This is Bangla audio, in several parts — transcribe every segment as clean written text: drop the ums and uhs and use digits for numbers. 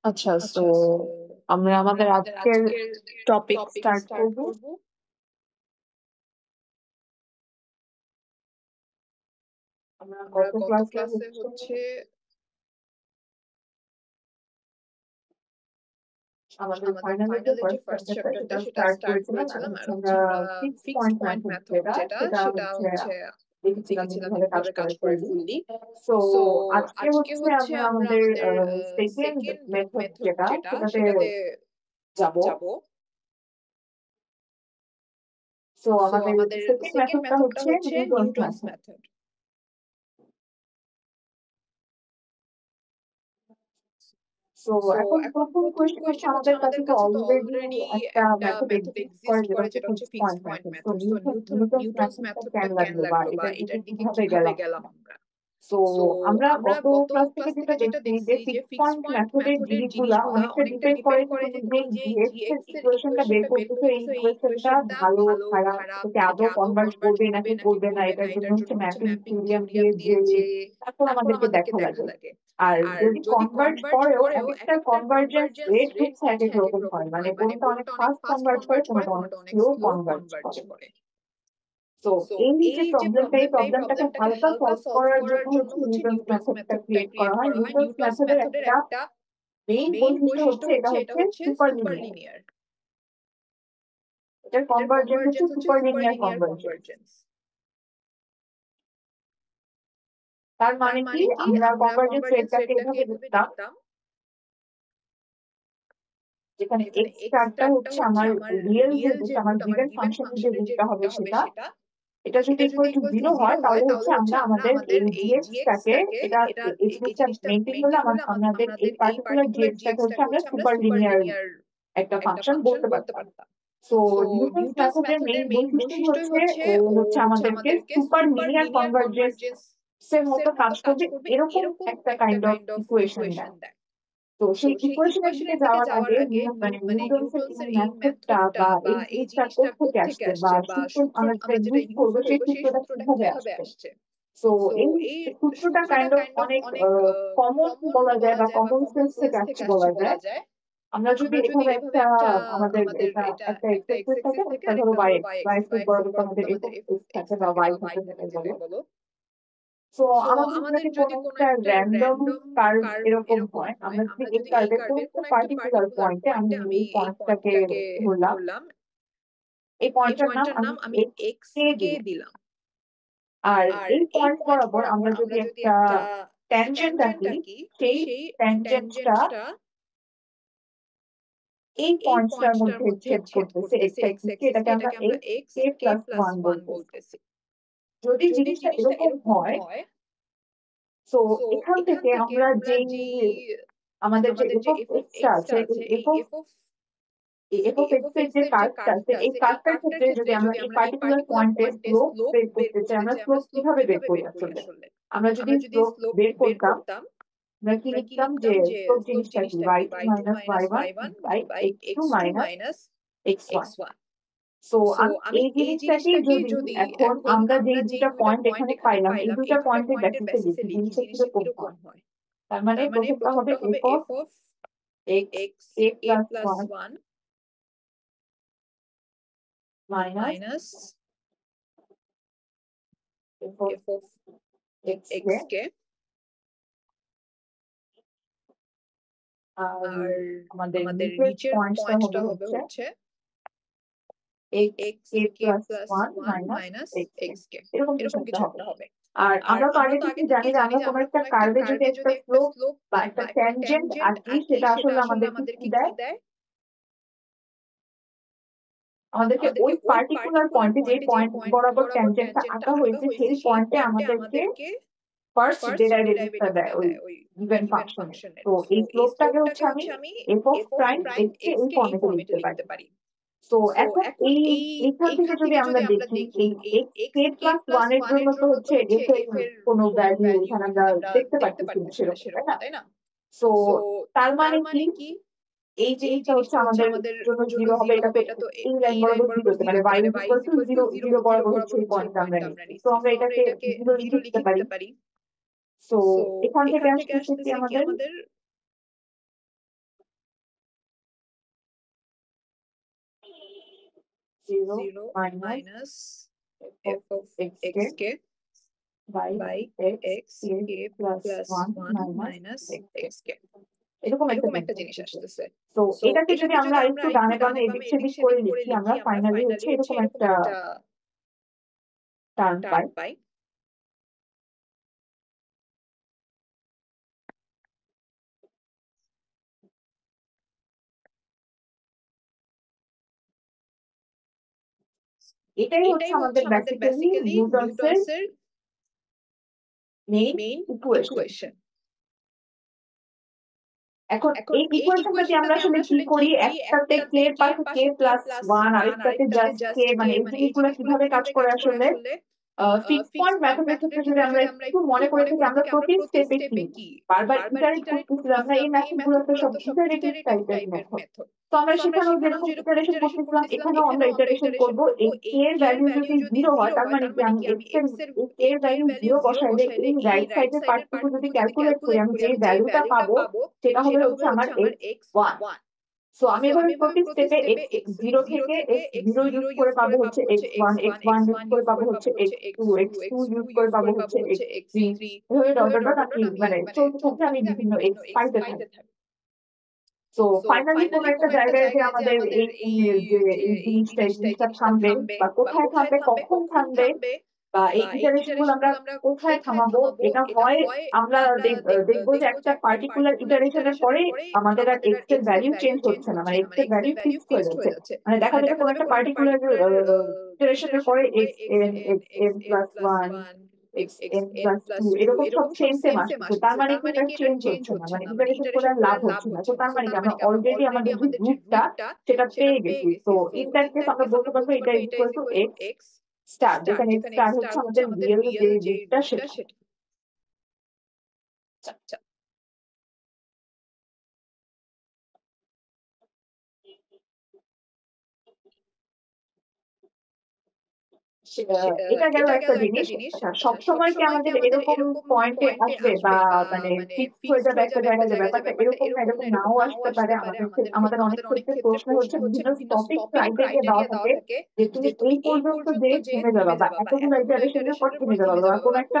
আচ্ছা, আমরা আমাদের আজকের টপিক স্টার্ট করব। আমরা গত ক্লাসে হচ্ছে আমাদের ফাইনালের যে ফার্স্ট চ্যাপ্টারটা সেটা স্টার্ট করেছিলাম, এবং আমরা 6 পয়েন্ট মেথড সেটা হচ্ছে দেখেছিলাম কিভাবে কাজ করে ফুললি। সো আজকে হচ্ছে আমরা আমাদের সেকেন্ড মেথড সেটাতে যাব। সো আমাদের সেকেন্ড মেথডটা হচ্ছে নিউটনস মেথড। সো এখন প্রথম কোয়েশ্চেন হচ্ছে, আমাদের কাছে তো অলরেডি একটা মেথড এক্সিস্ট করে যেটা হচ্ছে fixed point method. So Newton's মেথডটা কেন লাগলো বা এটার দিকে কিভাবে গেলাম আমরা? সো আমরা গত ক্লাস থেকে যেটা দেখছি যে ফিক্সড পয়েন্ট মেথডের জিনিসগুলা অনেকটা ডিপেন্ড করে যে তুমি যে জিএক্স এর ইকুয়েশনটা বের করতেছো, এই ইকুয়েশনটা ভালো খারাপ, এটাকে আদৌ কনভার্জ করবে নাকি করবে না, এটার জন্য হচ্ছে ম্যাপিং থিওরিয়াম দিয়ে যে তারপর আমাদেরকে দেখা লাগে। আর যদি কনভার্জ করেও এক একটা কনভার্জেন্স রেট হচ্ছে এক এক রকম হয়, মানে কোনটা অনেক ফাস্ট কনভার্জ করে, কোনটা অনেক স্লো কনভার্জ করে। তো এই যে প্রবলেমটাকে হালকা সলভ করার জন্য হচ্ছে নিউটনস মেথডটা ক্রিয়েট করা হয়। নিউটনস মেথডের একটা মেইন বৈশিষ্ট্য হচ্ছে এটা হচ্ছে সুপার লিনিয়ার। এটার কনভার্জেন্স হচ্ছে সুপার লিনিয়ার কনভার্জেন্স। তার মানে কি, আমরা কনভার্জেন্স রেটটাকে এভাবে লিখতাম, যেখানে এক্স স্টারটা হচ্ছে আমার রিয়েল যে রুট, আমার গিভেন ফাংশনের যে রুটটা হবে সেটা, এটা যদি ইকুয়াল টু 0 হয় তাহলে হচ্ছে আমরা আমাদের এই জিএক্সটাকে, এটা এই জিনিসটা মেইনটেইন হলে আমাদের এই পার্টিকুলার জিএক্সটাকে হচ্ছে আমরা সুপার লিনিয়ার একটা ফাংশন বলতে পারতাম। সো নিউটনস মেথডের মেইন বৈশিষ্ট্য হচ্ছে আমাদেরকে সুপার লিনিয়ার কনভার্জেন্স এর মতো কাজ করবে এরকম একটা কাইন্ড অফ ইকুয়েশন দেয়। তো সেই ইকুয়েশনের দিকে যাওয়ার আগে মানে নিউটনসের এই মেথডটা বা এই জিনিসটা কোত্থেকে আসছে, বা সূত্র আমরা যেটা ইউজ করবো সেই সূত্রটা কিভাবে আসছে। তো এই সূত্রটা কাইন্ড অফ অনেক কমন বলা যায় বা কমন সেন্স থেকে আসছে বলা যায়। আমরা যদি এভাবে একটা আমাদের এটা একটা এক্স থাকে, একটা ধরো y এক্স বরাবর আমাদের f থাকে বা y থাকে যেটাই বলো। তো আমাদের যদি কোনো একটা র্যান্ডম কার্ভ এরকম হয়, আমরা যদি এই কার্ভের কোনো একটা পার্টিকুলার পয়েন্টে, আমি এই পয়েন্টটাকে ধরলাম, এই পয়েন্টটার নাম আমি এক্স কে দিলাম। আর এই পয়েন্ট বরাবর আমরা যদি একটা ট্যানজেন্ট আঁকি, সেই ট্যানজেন্টটা এই পয়েন্টটার মধ্যে ছেদ করতেছে এক্স অ্যাক্সিসকে, এটাকে আমরা এক্স কে প্লাস 1 বলতেছি। যদি জিনিসটা এরকম হয়, তো এখান থেকে আমরা আমাদের যে এফ অফ এক্সটা আছে, এই এফ অফ এক্স এর যে কার্ভটা আছে, এই কার্ভটার ক্ষেত্রে যদি আমরা এই পার্টিকুলার পয়েন্টে স্লোপ বের করতে চাই, আমরা স্লোপ কিভাবে বের করি আসলে? আমরা যদি স্লোপ বের করতাম, আমরা কি লিখতাম যে স্লোপ জিনিসটা কি, y2 minus y1 by x2 minus x1। So আমি এই জিনিসটাকেই যদি এখন আমরা যে দুটা পয়েন্ট এখানে পাইলাম, এই দুটা পয়েন্টের বেসিসে লিখি, জিনিসটা কিরকম হয়? তার মানে প্রথমটা হবে f of x a plus 1 minus f of x কে, আর আমাদের নিচের পয়েন্টটা হবে হচ্ছে x প্লাস 1 মাইনাস x কে, এরকম কিছু একটা হবে। আর আমরা তো আগে থেকে জানি যে আমরা কোনো একটা কার্ভে যদি একটা স্লোপ বা একটা ট্যানজেন্ট আঁকি, সেটা আসলে আমাদেরকে কি দেয়, আমাদেরকে ওই পার্টিকুলার পয়েন্টে, যে পয়েন্ট বরাবর ট্যানজেন্টটা আঁকা হয়েছে, সেই পয়েন্টে আমাদেরকে ফার্স্ট ডেরিভেটিভটা দেয় ওই গিভেন ফাংশনের। তো এই স্লোপটাকে হচ্ছে আমি এফ অফ প্রাইম এক্স কে এই ফর্মেটে লিখতে পারি। তো এখন এইখান থেকে যদি আমরা দেখি, এই এক্স কে প্লাস 1 এর জন্য তো হচ্ছে এফ এর কোনো ভ্যালু এখানে আমরা দেখতে পাচ্ছি না সেরকম, তাই না? সো তার মানে কি, এই জিনিসটা হচ্ছে আমাদের জন্য 0 হবে, এটা তো এই লাইন বরাবর 0 তে, মানে y ইকুয়াল টু 0 0 বরাবর হচ্ছে এই পয়েন্টটা আমরা নিচ্ছি। তো আমরা এটাকে 0 লিখে দিতে পারি। সো এখান থেকে আসতেছে কি আমাদের 0 minus f of xk by xk plus 1 minus xk। এরকম একটা জিনিস আসতেছে। তো এটাকে যদি আমরা আরেকটু ডানে বামে এদিক সেদিক করে লিখি, আমরা ফাইনালি হচ্ছে এরকম একটা টার্ম পাই। এটাই হচ্ছে আমাদের বেসিক্যালি নিউটনস এর মেইন ইকুয়েশন। এখন এই ইকুয়েশনটা দিয়ে আমরা আসলে কি করি, একটাতে k এর পাশে k প্লাস 1 আরেকটাতে জাস্ট k, মানে এই জিনিসগুলো কিভাবে কাজ করে আসলে ফিক্স পয়েন্ট মেথডের ক্ষেত্রে যদি আমরা একটু মনে করে থাকি, আমরা প্রতি স্টেপে কি বারবার ইটারেট করতেছিলাম না, এই মেথড গুলো তো সব ইটারেটিভ টাইপের মেথড। তো আমরা সেখানেও যেরকম ইটারেশন করতেছিলাম এখানেও আমরা ইটারেশন করব। এই k এর ভ্যালু যদি 0 হয় তার মানে কি, আমি x এর k এর ভ্যালু 0 বসাইলে এই রাইট সাইডের পার্টটুকু যদি ক্যালকুলেট করি, আমি যে ভ্যালুটা পাবো সেটা হবে হচ্ছে আমার x1। সো আমি এভাবে প্রতি স্টেপে x0 থেকে x0 ইউজ করে পাবো হচ্ছে x1, x1 ইউজ করে পাবো হচ্ছে x2, x2 ইউজ করে পাবো হচ্ছে x3, এভাবে ডট ডট ডট আমি মানে চলতে থাকবে, আমি বিভিন্ন x পাইতে থাকি। তো ফাইনালি কোন একটা জায়গায় যে আমাদের এই যে এই জিনিসটা থামবে, বা কোথায় থামবে, কখন থামবে, বা এই ইটারেশন গুলো আমরা কোথায় থামাবো, এটা হয় আমরা দেখবো যে একটা পার্টিকুলার ইটারেশনের পরে আমাদের আর এক্স এর ভ্যালু চেঞ্জ হচ্ছে না, মানে এক্স এর ভ্যালু ফিক্সড হয়ে যাচ্ছে। মানে দেখা যাবে কোন একটা পার্টিকুলার ইটারেশনের পরে xn প্লাস 1, xn প্লাস 2 এরকম সব সেম সেম আসছে। তার মানে কি এটা চেঞ্জ হচ্ছে না, মানে ইটারেশন করে আর লাভ হচ্ছে না। তো তার মানে কি আমরা অলরেডি আমাদের যে রুটটা সেটা পেয়ে গেছি। তো ইন দ্যাট কেস আমরা বলতে পারবো এটা ইকুয়াল টু x স্টার, যেখানে স্টার হচ্ছে আমাদের রিয়েল যে রুটটা সেটা। এটা গেল একটা জিনিস। আচ্ছা, সবসময় কি আমাদের এরকম পয়েন্টে আসবে বা মানে ফিক্স হয়ে যাবে একটা জায়গায়, যে ব্যাপারটা এরকম না, এরকম নাও আসতে পারে। আমাদের অনেক ক্ষেত্রে প্রশ্ন হচ্ছে বিভিন্ন টপিক ক্রাইটেরিয়া দেওয়া থাকে যে তুমি এই পর্যন্ত যে থেমে যাবা, বা এতগুলো ইটারেশনের পর থেমে যাবা, বা কোনো একটা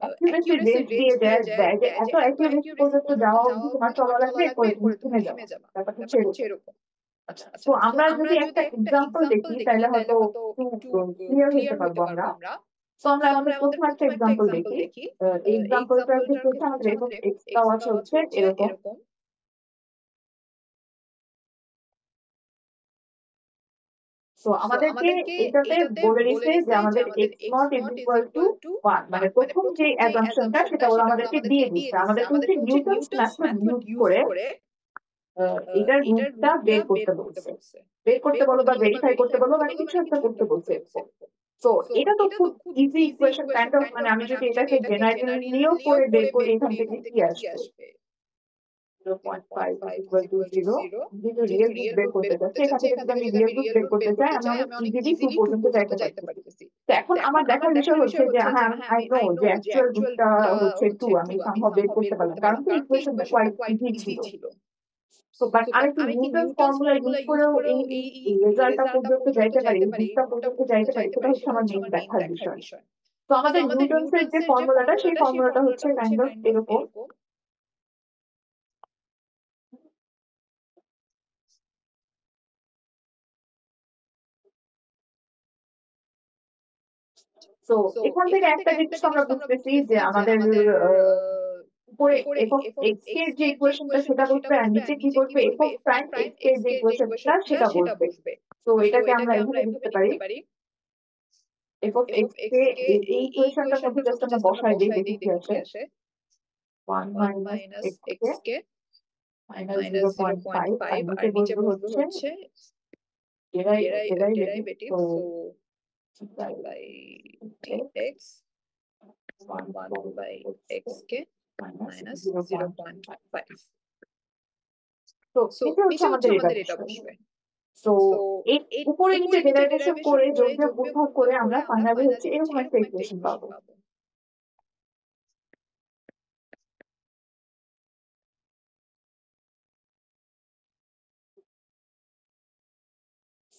অ্যাকিউরেসি রেঞ্জ দিয়ে দেয় যে এত অ্যাকিউরেসি পর্যন্ত যাওয়া অবধি তোমার চলা লাগবে, এরপরে তুমি থেমে যাবা। ব্যাপারটা হচ্ছে এরকম। আচ্ছা, তো আমরা যদি একটা এক্সাম্পল দেখি তাহলে হয়তো একটু ক্লিয়ার হতে পারবো আমরা। তো আমরা আমাদের প্রথম একটা এক্সাম্পল দেখি। এই এক্সাম্পলটার ক্ষেত্রে হচ্ছে আমাদের f of x দেওয়া আছে হচ্ছে এরকম। তো আমাদেরকে এটাতে বলে দিচ্ছে যে আমাদের x not is equal to 1, মানে প্রথম যে অ্যাজাম্পশনটা সেটা ওরা আমাদেরকে দিয়ে দিচ্ছে। আমাদেরকে হচ্ছে নিউটনস মেথড ইউজ করে এটার রুটটা বের করতে বলছে। বের করতে বলো বা ভেরিফাই করতে বলো, মানে কিছু একটা করতে বলছে। তো এটা তো খুব ইজি ইকুয়েশন কাইন্ড অফ, মানে আমি যদি এটাকে জেনারেলিও করে বের করি এখান থেকে কি আসবে, 0.5 is equal to 0, যেহেতু রিয়েল রুট বের করতে চাচ্ছি, এখান থেকে যদি আমি রিয়েল রুট বের করতে চাই আমি অনেক ইজিলি 2 পর্যন্ত যাইতে পারতেছি। তো এখন আমার দেখার বিষয় হচ্ছে যে হ্যাঁ আই নো যে অ্যাকচুয়াল রুটটা হচ্ছে 2, আমি সম্ভব বের করতে পারলাম কারণ কি ইকুয়েশনটা কোয়াইট ইজি ছিল। তো বাট আমি কি নিউটন ফর্মুলা ইউজ করেও এই রেজাল্টটা পর্যন্ত যাইতে পারি, এই রুটটা পর্যন্ত যাইতে পারি, সেটা হচ্ছে আমার মেইন দেখার বিষয়। তো আমাদের নিউটনস এর যে ফর্মুলাটা, সেই ফর্মুলাটা হচ্ছে কাইন্ড অফ এরকম। তো এখান থেকে একটা জিনিস আমরা বুঝতেছি যে আমাদের উপরে f of x এর যে ইকুয়েশনটা সেটা বসবে, আর নিচে কি বসবে, f of prime x এর যে ইকুয়েশনটা সেটা বসবে। তো এটাকে আমরা এভাবে লিখতে পারি, f of x কে এই ইকুয়েশনটার মধ্যে জাস্ট আমরা বসাই দিই, দেখি কি আসে। 1 minus x কে minus 0.5, আর নিচে বসবে হচ্ছে ডেরাইভেটিভ, তো by dx 1 by x K minus 0.5। তো নিচে হচ্ছে আমাদের এটা বসবে। তো এই উপরে নিচে ডেরাইভেশন করে যোগ বিয়োগ গুণফল করে আমরা ফাইনালি হচ্ছে এরকম একটা ইকুয়েশন পাবো।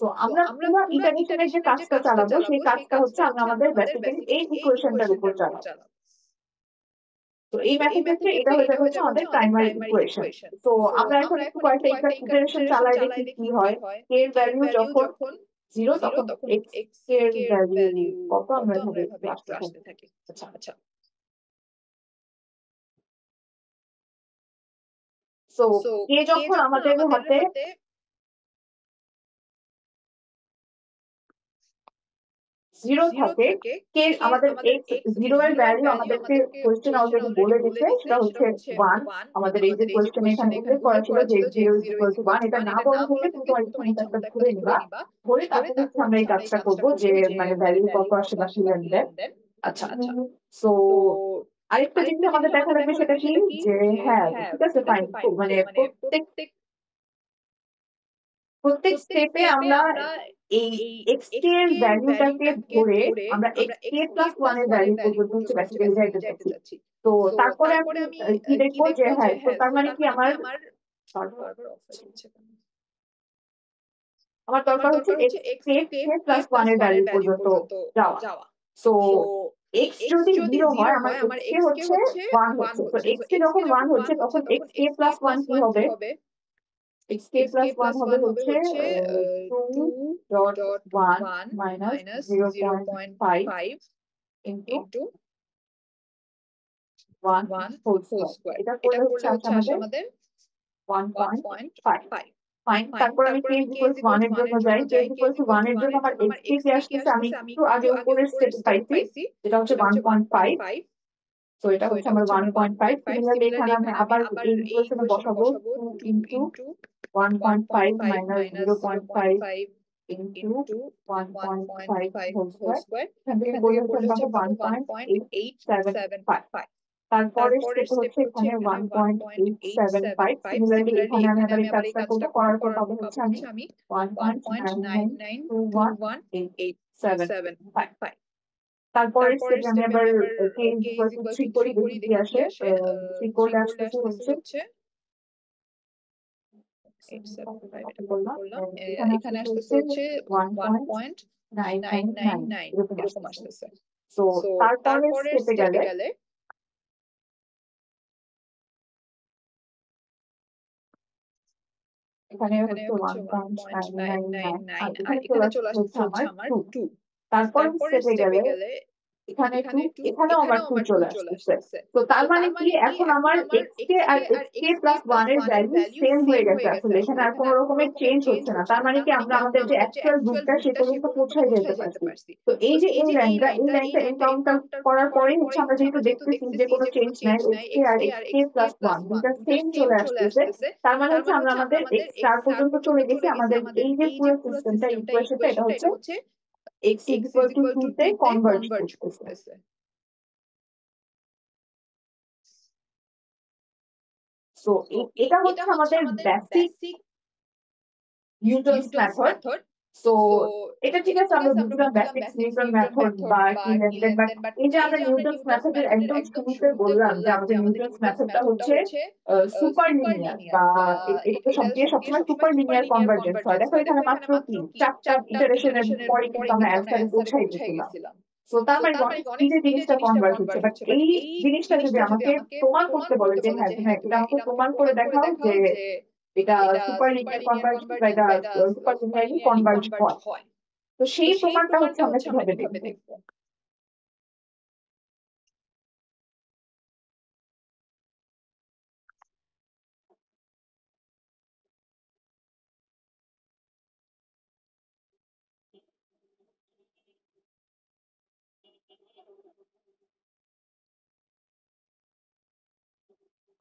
তো আমরা পুরো ইটারেশনের যে কাজটা চালাবো সেই কাজটা হচ্ছে আমরা আমাদের বেসিক্যালি এই ইকুয়েশনটার উপর চালাবো। তো এই মেথড হচ্ছে এটা হয়ে যাবে হচ্ছে আমাদের প্রাইমারি ইকুয়েশন। তো আমরা এখন একটু কয়েকটা ইটারেশন চালাই দেখি কি হয়। কে এর ভ্যালু যখন 0 তখন x এর ভ্যালু কত আমরা এভাবে একটু আসতে থাকি। আচ্ছা, সো কে যখন আমাদের হাতে 0 থাকে, কে আমাদের x 0 এর ভ্যালু আমাদেরকে কোশ্চেন অলরেডি বলে দিচ্ছে, সেটা হচ্ছে 1। আমাদের এই যে কোশ্চেন এখানে উল্লেখ করা ছিল যে x 0 = 1, এটা না বলা হলে তুমি তোমার ইচ্ছা মতো একটা ধরে নিবা, ধরে তারপর হচ্ছে আমরা এই কাজটা করবো যে মানে ভ্যালু কত আসে বা কি লাগবে। আচ্ছা, সো আরেকটা জিনিস আমাদের দেখা লাগবে সেটা কি যে হ্যাঁ ঠিক আছে ফাইন, মানে প্রত্যেক স্টেপে আমরা এই x এর ভ্যালুটাকে ধরে আমরা x k+1 এর ভ্যালু পর্যন্ত হচ্ছে বেসিক্যালি যাইতে চাচ্ছি। তো তারপরে আমি কি দেখবো যে হ্যাঁ, তো তার মানে কি আমার দরকার হচ্ছে x k+1 এর ভ্যালু পর্যন্ত যাওয়া। সো x যদি 0 হয় আমার x k হচ্ছে 1 হচ্ছে, তো x k যখন 1 হচ্ছে তখন x k+1 কি হবে, x k+1 হবে হচ্ছে 2.1 minus 0.5 into 1 whole square। এটা করলে হচ্ছে আমাদের 1.5। ফাইন, তারপর আমি k = 1 এর জন্য যাই। k = 1 এর জন্য আমার x k কি আসতেছে, আমি একটু আগে উপরের স্টেপে পাইছি যেটা হচ্ছে 1.5। তো এটা হচ্ছে আমার 1.5। সিমিলারলি এখানে আমি আবার এই ইকুয়েশনে বসাবো 2 into 1.5 minus 0.5 into 1.5 whole square। এখান থেকে করলে হচ্ছে আমরা পাবো 1.875। তারপরের স্টেপ হচ্ছে এখানে 1.875। সিমিলারলি এখানে আমি আবার এই কাজটা করবো, করার পর পাবো হচ্ছে আমি 1.9921875। তারপরের স্টেপে আমি আবার k = 3 করি, দেখি কি আসে। 3 করলে আসতেছে হচ্ছে এখানে আসতেছে হচ্ছে 1.999 এরকম আসতেছে। তো তারপরের স্টেপে গেলে এখানে হচ্ছে 1.999 আর এখানে চলে আসছে হচ্ছে আমার 2। তারপরের স্টেপে গেলে এখানে 2, এখানেও আবার 2 চলে আসতেছে। তো তার মানে কি এখন আমার x k আর x k+1 এর ভ্যালু সেম হয়ে গেছে, আসলে এখানে আর কোনো রকমের চেঞ্জ হচ্ছে না। তার মানে কি আমরা আমাদের যে অ্যাকচুয়াল রুটটা সে পর্যন্ত পৌঁছায় যেতে পারছি। তো এই যে এই লাইনটা এনকাউন্টার করার পরেই হচ্ছে আমরা যেহেতু দেখতেছি যে কোনো চেঞ্জ নাই, x k আর x k+1 দুটো সেম চলে আসতেছে, তার মানে হচ্ছে আমরা আমাদের x স্টার পর্যন্ত চলে গেছি। আমাদের এই যে পুরো সিস্টেমটা ইকুয়েশনটা এটা হচ্ছে x = 2 তে কনভার্জ করতেছে। সো এটা হচ্ছে আমাদের বেসিক নিউটনস মেথড। সো এটা ঠিক আছে, আমরা বুঝলাম বেসিক নিউটন মেথড বা কি লেনদেন, বাট এই যে আমরা নিউটনস মেথডের একদম শুরুতে বললাম যে আমাদের নিউটনস মেথডটা হচ্ছে সুপার লিনিয়ার বা এটা সবসময় সুপার লিনিয়ার কনভার্জেন্স হয়। দেখো এখানে মাত্র 4টা ইটারেশনের পরে কিন্তু আমরা অ্যান্সারে পৌঁছাই গেছিলাম। তো তার মানে অনেক স্পিডে জিনিসটা কনভার্ট হচ্ছে। বাট এই জিনিসটা যদি আমাকে প্রমাণ করতে বলে যে হ্যাঁ তুমি এটা আমাকে প্রমাণ করে দেখাও যে এটা সুপার লিনিয়ার কনভার্জেন্স বা এটা সুপার লিনিয়ারলি কনভার্জ হয়, তো সেই প্রমাণটা হচ্ছে আমরা কিভাবে দেখবো।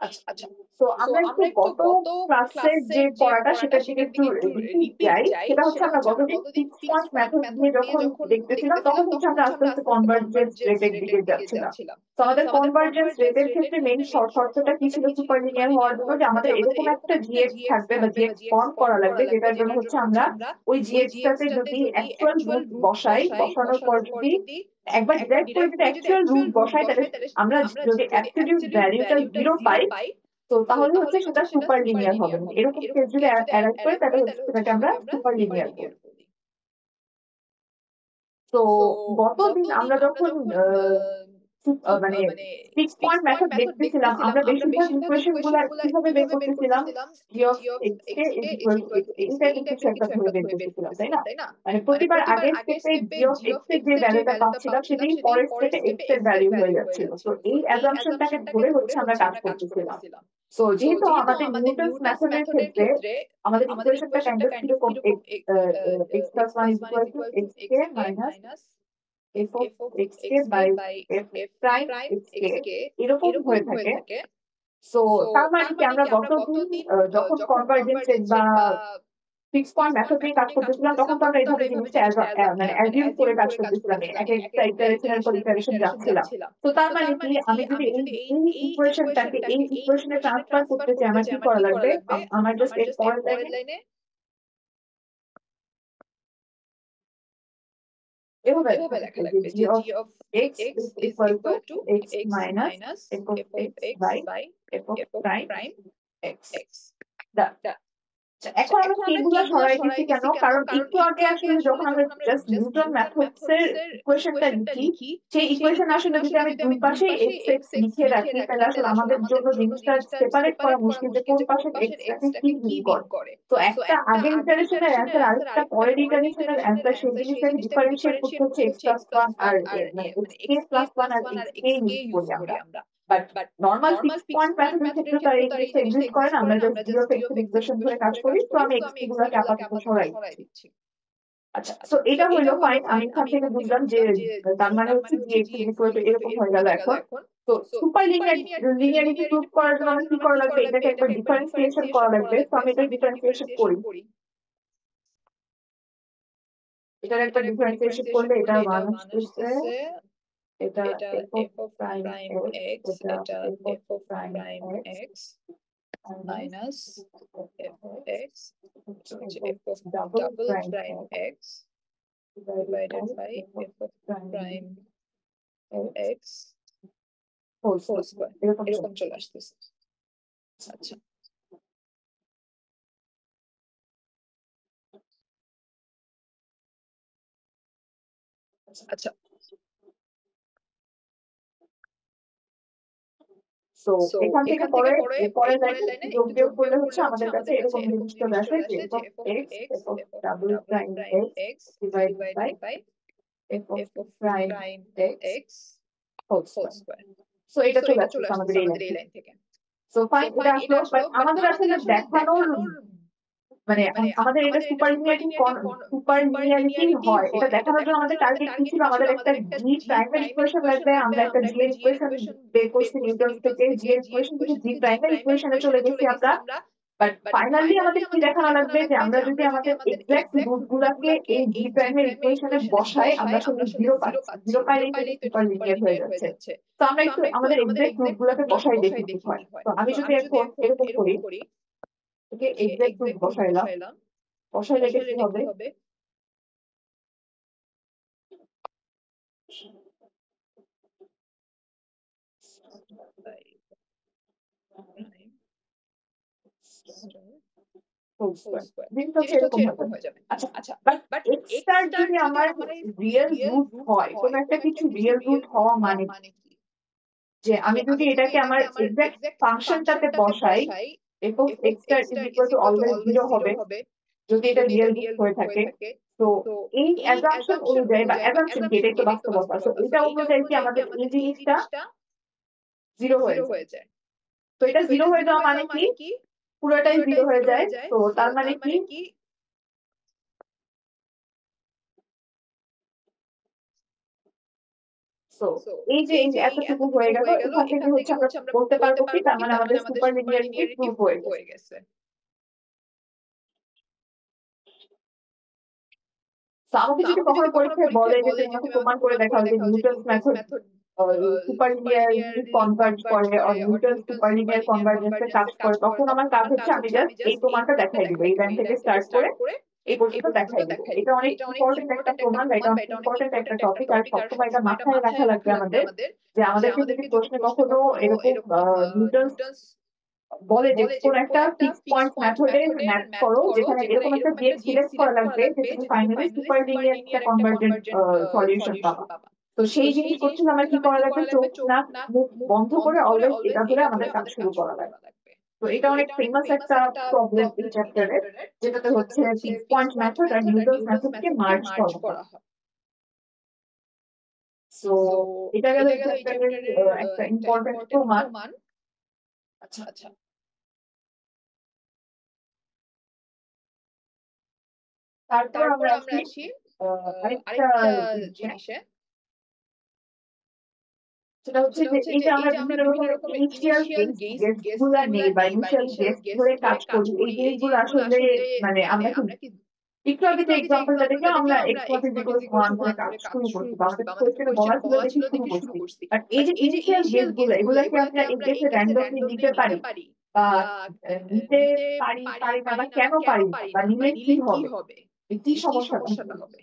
আচ্ছা, তো আমরা একটু গত ক্লাসের যে পড়াটা সেটার দিকে একটু রিপিট যাই। সেটা হচ্ছে আমরা গতদিন 6 পয়েন্ট মেথড নিয়ে যখন দেখতেছিলাম তখন হচ্ছে আমরা আস্তে আস্তে কনভার্জেন্স রেটের দিকে যাচ্ছিলাম। তো আমাদের কনভার্জেন্স রেটের ক্ষেত্রে মেইন শর্তটা কি ছিল সুপার লিনিয়ার হওয়ার জন্য, যে আমাদের এরকম একটা জিএক্স থাকবে বা জিএক্স ফর্ম করা লাগবে যেটার জন্য হচ্ছে আমরা ওই জিএক্স টাতে যদি অ্যাকচুয়াল রুট বসাই, বসানোর পর যদি একবার ডিরাইভ করে যদি অ্যাকচুয়াল রুট বসাই, তাহলে আমরা যদি অ্যাবসলিউট ভ্যালুটা 0 পাই তো তাহলে হচ্ছে সেটা সুপার লিনিয়ার হবে না। এরকম কেস যদি অ্যারাইভ করে তাহলে হচ্ছে সেটাকে আমরা সুপার লিনিয়ার বলি। তো গতদিন আমরা যখন মানে 6 পয়েন্ট মেথড দেখতেছিলাম, আমরা বেশিরভাগ ইকুয়েশন গুলা কিভাবে বের করতেছিলাম, g of x K is equal to x, এই টাইপের কিছু একটা ধরে বের করতেছিলাম, তাই না? মানে প্রতিবার আগের স্টেপে g of x এর যে ভ্যালুটা পাচ্ছিলাম সেটাই পরের স্টেপে x এর ভ্যালু হয়ে যাচ্ছিল। তো এই অ্যাজাম্পশনটাকে ধরে হচ্ছে আমরা কাজ করতেছিলাম। তো যেহেতু আমাদের নিউটনস মেথডের ক্ষেত্রে আমাদের ইকুয়েশনটা কাইন্ড অফ কিরকম, x plus 1 is equal to xk minus f of xk by f prime xk এরকম হয়ে থাকে। সো তার মানে কি, আমরা গতদিন যখন কনভার্জেন্স বা 6 পয়েন্ট মেথড নিয়ে কাজ করতেছিলাম তখন তো আমরা এইভাবে জিনিসটা মানে অ্যাজিউম করে কাজ করতেছিলাম, এক একটা ইটারেশনের পর ইটারেশন যাচ্ছিলাম। তো তার মানে কি, আমি যদি এই ইকুয়েশনটাকে এই ইকুয়েশনে ট্রান্সফার করতে চাই আমার কি করা লাগবে? আমার জাস্ট এর পরের লাইনে এভাবে লেখা লাগবে যে g of x is equal to x minus f of x by f of prime x. এখন আমরা এগুলো সরাই দিচ্ছি কেন? কারণ একটু আগে আসলে যখন আমরা জাস্ট নিউটন মেথডস এর ইকুয়েশনটা লিখি, সেই ইকুয়েশন আসলে যদি আমি দুই পাশে x x লিখে রাখি তাহলে আসলে আমাদের জন্য জিনিসটা সেপারেট করা মুশকিল যে কোন পাশে x টাকে কি মিন করে। তো একটা আগের ইটারেশনের অ্যান্সার আরেকটা পরের ইটারেশনের অ্যান্সার, সেই জিনিসটাকে ডিফারেন্সিয়েট করতে হচ্ছে x plus 1 আর মানে xk plus 1 আর xk ইউজ করি আমরা। বাট নর্মাল 6 পয়েন্ট মেথডের ক্ষেত্রে তো এই জিনিসটা এক্সিস্ট করে না, আমরা জাস্ট g of x এর ইকুয়েশন ধরে কাজ করি। তো আমি x গুলোকে আপাতত সরাই দিচ্ছি। আচ্ছা, সো এটা হইলো ফাইন। আমি এখান থেকে বুঝলাম যে তার মানে হচ্ছে g x is equal to এরকম হয়ে গেল এখন। তো সুপার লিনিয়ারিটি প্রুফ করার জন্য আমার কি করা লাগবে? এটাকে একবার ডিফারেন্সিয়েশন করা লাগবে। তো আমি এটা ডিফারেন্সিয়েশন করি। এটার একটা ডিফারেন্সিয়েশন করলে এটা মান আসতেছে, এটা f of prime x, এটা f of prime x minus f of x, f of double prime x divided by f of prime x whole square, এরকম চলে আসতেছে। আচ্ছা, আচ্ছা, সো এখান থেকে পরের লাইনে যোগ বিয়োগ করলে হচ্ছে আমাদের কাছে এরকম জিনিস চলে আসে যে f of x, f of double prime x divided by f of prime x whole square. So এটা চলে আসছে আমাদের এই লাইন থেকে। সো ফাইন, এটা আসলো। বাট আমাদের আসলে দেখানোর মানে আমাদের এটা সুপার লিনিয়ারিটি হয়, এটা দেখানোর জন্য আমাদের টার্গেট কি ছিল? আমাদের একটা g প্রাইমারি ইকুয়েশন লাগবে। আমরা একটা g এর ইকুয়েশন বের করছি নিউটন থেকে, g এর ইকুয়েশন থেকে g প্রাইমারি ইকুয়েশনে চলে গেছি আমরা। বাট ফাইনালি আমাদের কি দেখানো লাগবে যে আমরা যদি আমাদের এক্সাক্ট রুট গুলাকে এই g প্রাইমারি ইকুয়েশনে বসাই আমরা আসলে জিরো পাচ্ছি। জিরো পাইলেই তো সুপার লিনিয়ার হয়ে যাচ্ছে। তো আমরা একটু আমাদের এক্সাক্ট রুট গুলাকে বসাই দেখি কি হয়। তো আমি যদি এখন এরকম করি, ওকে, এক্সাক্ট রুট বসাইলাম, বসাইলে এটা কি হবে? আচ্ছা, বাট এক্সটার যদি আমার রিয়েল রুট হয়, কোন একটা কিছু রিয়েল রুট হওয়া মানে যে আমি যদি এটাকে আমার এক্সাক্ট ফাংশনটাতে বসাই, f of x star is equal to always 0 হবে যদি এটা রিয়েল রুট হয়ে থাকে। তো এই অ্যাজাম্পশন অনুযায়ী, বা অ্যাজাম্পশন কি, এটা একটু বাস্তবতা, তো এটা অনুযায়ী কি আমাদের এই জিনিসটা 0 হয়ে যায়। তো এটা 0 হয়ে যাওয়া মানে কি? পুরোটাই 0 হয়ে যায়। তো তার মানে কি, এই যে এতটুকু হয়ে গেল, এখান থেকে হচ্ছে আমরা বলতে পারবো কি, তার মানে আমাদের সুপার লিনিয়ারিটি প্রুফ হয়ে গেছে। তো আমাকে যদি কখনো পরীক্ষায় বলে যে তুমি আমাকে প্রমাণ করে দেখাও যে Newton's method super linearity converge করে আর নিউটন সুপার লিনিয়ার কনভার্জেন্সে কাজ করে, তখন আমার কাজ হচ্ছে আমি জাস্ট এই প্রমাণটা দেখাই দিব, এই লাইন থেকে স্টার্ট করে এই পর্যন্ত দেখাই দিব। এটা অনেক ইম্পর্টেন্ট একটা প্রমাণ, এটা অনেক ইম্পর্টেন্ট একটা টপিক। আর সবসময় এটা মাথায় রাখা লাগবে আমাদের যে আমাদেরকে যদি প্রশ্নে কখনো এরকম নিউটনস বলে যে কোন একটা 6 পয়েন্ট মেথডে ম্যাথ করো যেখানে এরকম একটা জেড সিলেক্ট করা লাগবে যে তুমি ফাইনালি সুপার লিনিয়ার একটা কনভার্জেন্ট সলিউশন পাবা। তো সেই জিনিস করতে হলে আমার কি করা লাগবে, চোখ নাক মুখ বন্ধ করে অলওয়েজ এটা ধরে আমাদের কাজ শুরু করা লাগবে। তো এটা অনেক ফেমাস একটা প্রবলেম এই চ্যাপ্টারের, যেটাতে হচ্ছে 6 পয়েন্ট মেথড আর নিউটনস মেথড কে মার্জ করা হয়। সো এটা গেল এই চ্যাপ্টারের একটা ইম্পর্টেন্ট প্রমাণ। আচ্ছা, তারপর আমরা আসি আরেকটা জিনিসে, সেটা হচ্ছে যে এই যে আমরা বিভিন্ন রকম ইনিশিয়াল গেস্ট গুলা নেই বা ইনিশিয়াল গেস্ট ধরে কাজ করি, এই জিনিসগুলো আসলে মানে আমরা কি একটু আগে যে এক্সাম্পলটা দেখলাম আমরা x1 ধরে কাজ শুরু করছি বা আমাদের কোয়েশ্চেনে বলা ছিল দেখে শুরু করছি, বাট এই যে ইনিশিয়াল গেস্ট গুলো এগুলাকে আমরা এই গেসে র্যান্ডমলি নিতে পারি বা নিতে পারি না, বা কেন পারি না, বা নিলে কি হবে, কি সমস্যাটা হবে।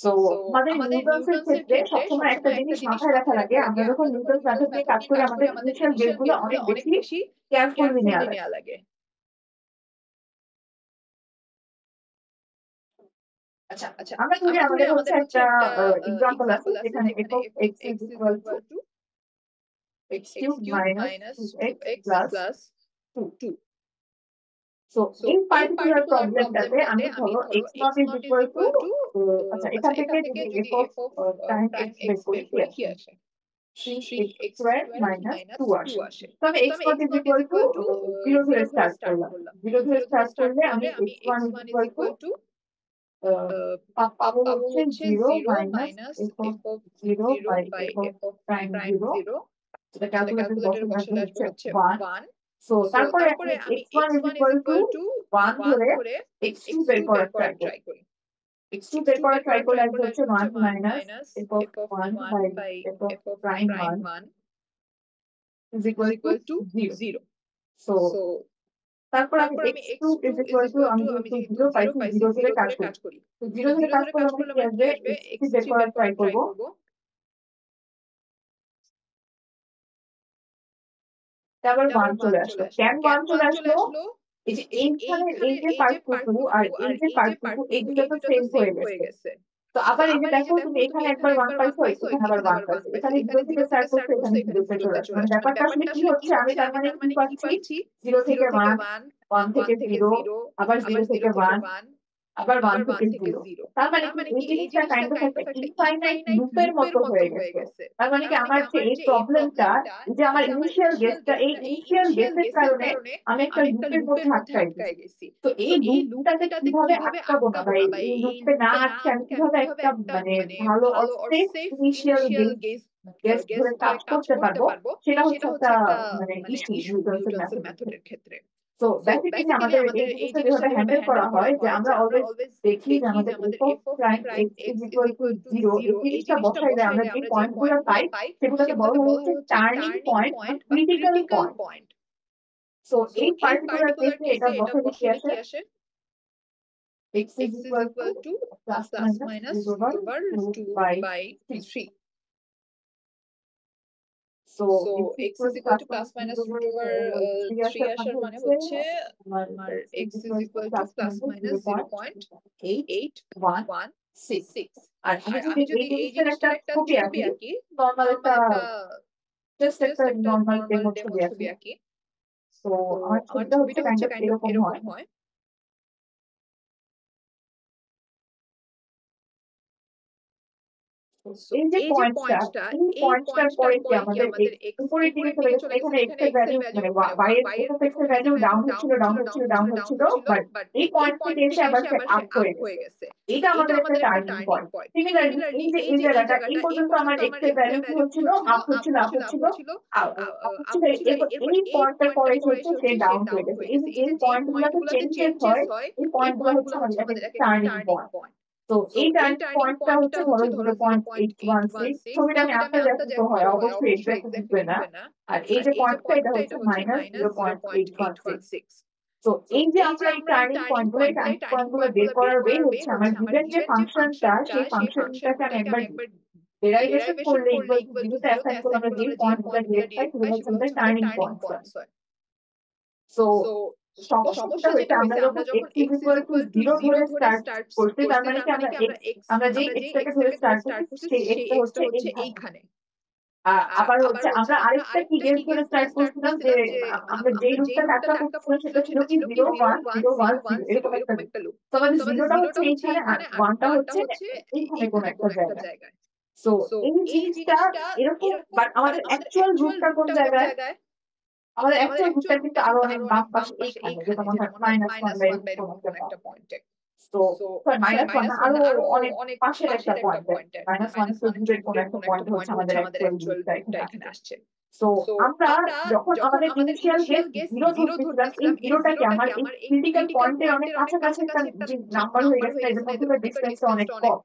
সো আমাদের নিউটনসের ক্ষেত্রে সবসময় একটা জিনিস মাথায় রাখা লাগে, আমরা যখন নিউটনস মেথড নিয়ে কাজ করি আমাদের ইনিশিয়াল গেস গুলো অনেক বেশি কেয়ারফুলি নেওয়া লাগে। আচ্ছা, আমরা ধরি আমাদের হচ্ছে একটা এক্সাম্পল আছে যেখানে f of x is equal to x cube minus 2x plus 2. So এই পার্টিকুলার প্রবলেমটাতে আমি ধরো x naught is equal to আচ্ছা এখান থেকে যদি f of time x বের করি কি আসে, 3x square minus 2 আসে। তো আমি x naught is equal to 0 ধরে স্টার্ট করলাম, 0 ধরে স্টার্ট করলে আমি x1 is equal to পাবো হচ্ছে 0 minus f of 0 by f of prime 0, যেটা ক্যালকুলেটর বসালে আসবে হচ্ছে 1। সো তারপরে আমি x1 is equal to 1 ধরে x2 বের করার ট্রাই করি, x2 বের করার ট্রাই করলে আসবে হচ্ছে 1 minus f of 1 by f of prime 1 is equal to 0। So তারপর আমি x2 is equal to আমি যেহেতু 0 পাইছি 0 ধরে কাজ করি, তো 0 ধরে কাজ করলে মানে কি আসবে, x3 বের করার ট্রাই করব, তারপর 1 চলে আসলো। কেন 1 চলে আসলো, এই যে এইখানে এই যে পার্টটুকু আর এই যে পার্টটুকু এইগুলো তো সেম হয়ে গেছে। তো আবার এই যে দেখো তুমি এখানে একবার 1 পাইছো, এখানে আবার 1 পাইছো, এখানে 0 থেকে স্টার্ট করছো, এখানে 0 তে চলে আসছে। মানে ব্যাপারটা আসলে কি হচ্ছে, আমি তার মানে কি পাচ্ছি 0 থেকে 1, 1 থেকে 0, আবার 0 থেকে 1, আবার 1 থেকে 0। তার মানে কি এই জিনিসটা কাইন্ড অফ একটা ইনফাইনাইট লুপের মতো হয়ে গেছে। তার মানে কি আমার যে এই প্রবলেমটা, যে আমার ইনিশিয়াল গেসটা, এই ইনিশিয়াল গেসের কারণে আমি একটা লুপের মধ্যে আটকাই গেছি। তো এই লুপটাতে কিভাবে আটকাবো না, বা এই লুপে না আটকে আমি কিভাবে একটা মানে ভালো অর সেফ ইনিশিয়াল গেস ধরে কাজ করতে পারবো, সেটা হচ্ছে একটা মানে ইস্যু নিউটনসের মেথডের ক্ষেত্রে। তো বেসিক্যালি আমাদের এই জিনিসটা যেভাবে হ্যান্ডেল করা হয়, যে আমরা অলওয়েজ দেখি যে আমাদের f of prime x is equal to 0, এই জিনিসটা বসাইলে আমরা যে পয়েন্টগুলো পাই সেগুলোকে বলা হয় হচ্ছে টার্নিং পয়েন্ট বা ক্রিটিক্যাল পয়েন্ট। সো এই পার্টিকুলার কেসে এটা বসালে কি আসে, x is equal to plus minus root over 2 by 3. So x is equal to plus minus root over 3 আসার মানে হচ্ছে আমার x is equal to plus minus 0.816। আর আমি যদি এই জিনিসটার একটা ছবি আঁকি, নরমাল একটা জাস্ট একটা নরমাল ডেমো ছবি আঁকি। তো আমার ছবিটা হচ্ছে কাইন্ড অফ এরকম হয়। এই যে পয়েন্টটা, এই পয়েন্টটার পরে কি আমাদের উপরের দিকে চলে গেছে, এখানে x এর ভ্যালু মানে y এর f of x এর ভ্যালু ডাউন হচ্ছিল, বাট এই পয়েন্ট থেকে এসে আবার সে আপ হয়ে গেছে। এটা আমাদের একটা টার্নিং পয়েন্ট। সিমিলারলি এই যে এই জায়গাটা, এই পর্যন্ত আমার x এর ভ্যালু কি হচ্ছিল, আপ হচ্ছিল, এই পয়েন্টের পরে হচ্ছে সে ডাউন হয়ে গেছে। এই যে পয়েন্ট গুলাতে চেঞ্জেস হয়, এই পয়েন্ট গুলো হচ্ছে আমাদের একটা টার্নিং পয়েন্ট। তো এই টার্নিং পয়েন্টটা হচ্ছে ধরো 0.816। ছবিটা আমি আঁকতে দেখতে হয়, অবশ্যই এক্সাক্ট বুঝবে না। আর এই যে পয়েন্টটা, এটা হচ্ছে মাইনাস 0.816। তো এই যে আমরা এই টার্নিং পয়েন্টগুলো বের করার ওয়ে হচ্ছে আমার গিভেন যে ফাংশনটা, সেই ফাংশনটাকে আমি একবার ডেরাইভেশন করলে ইকুয়াল টু জিরোতে অ্যাসাইন করলে আমরা যে পয়েন্ট গুলো ডিরেক্ট পাই সেগুলো হচ্ছে আমাদের টার্নিং পয়েন্টস হয়। সো সমস্যাটা হচ্ছে আমরা যখন x ইজ ইকুয়াল টু 0 ধরে স্টার্ট করছি, তার মানে কি আমরা যে x টাকে ধরে স্টার্ট করছি সেই x টা হচ্ছে এইখানে। আবার হচ্ছে আমরা আরেকটা কি গেস ধরে স্টার্ট করছিলাম যে আমরা যেই রুটটা কাটটা করছিলাম সেটা ছিল কি 0 1 0 1 0 এরকম একটা লুপ। তো আমাদের 0টা হচ্ছে এইখানে আর 1টা হচ্ছে এইখানে কোন একটা জায়গায়। সো এই জিনিসটা এরকম, বাট আমাদের অ্যাকচুয়াল রুটটা কোন জায়গায়? আমাদের অ্যাকচুয়াল রুটটা কিন্তু আরো অনেক বাম পাশে এইখানে, যেটা মনে হয় -1 বা এরকম কোন একটা পয়েন্ট। তো -1 না, আরো অনেক পাশের একটা পয়েন্ট, -1 তো দূরের কোন একটা পয়েন্ট হচ্ছে আমাদের অ্যাকচুয়াল রুটটা এখানে আসছে। সো আমরা যখন আমাদের ইনিশিয়াল গেস 0 ধরতেছিলাম, এই 0টাকে আমার এই ক্রিটিক্যাল পয়েন্টের অনেক কাছাকাছি একটা যে নাম্বার হয়ে গেছে, এর মধ্যে ডিসটেন্সটা অনেক কম।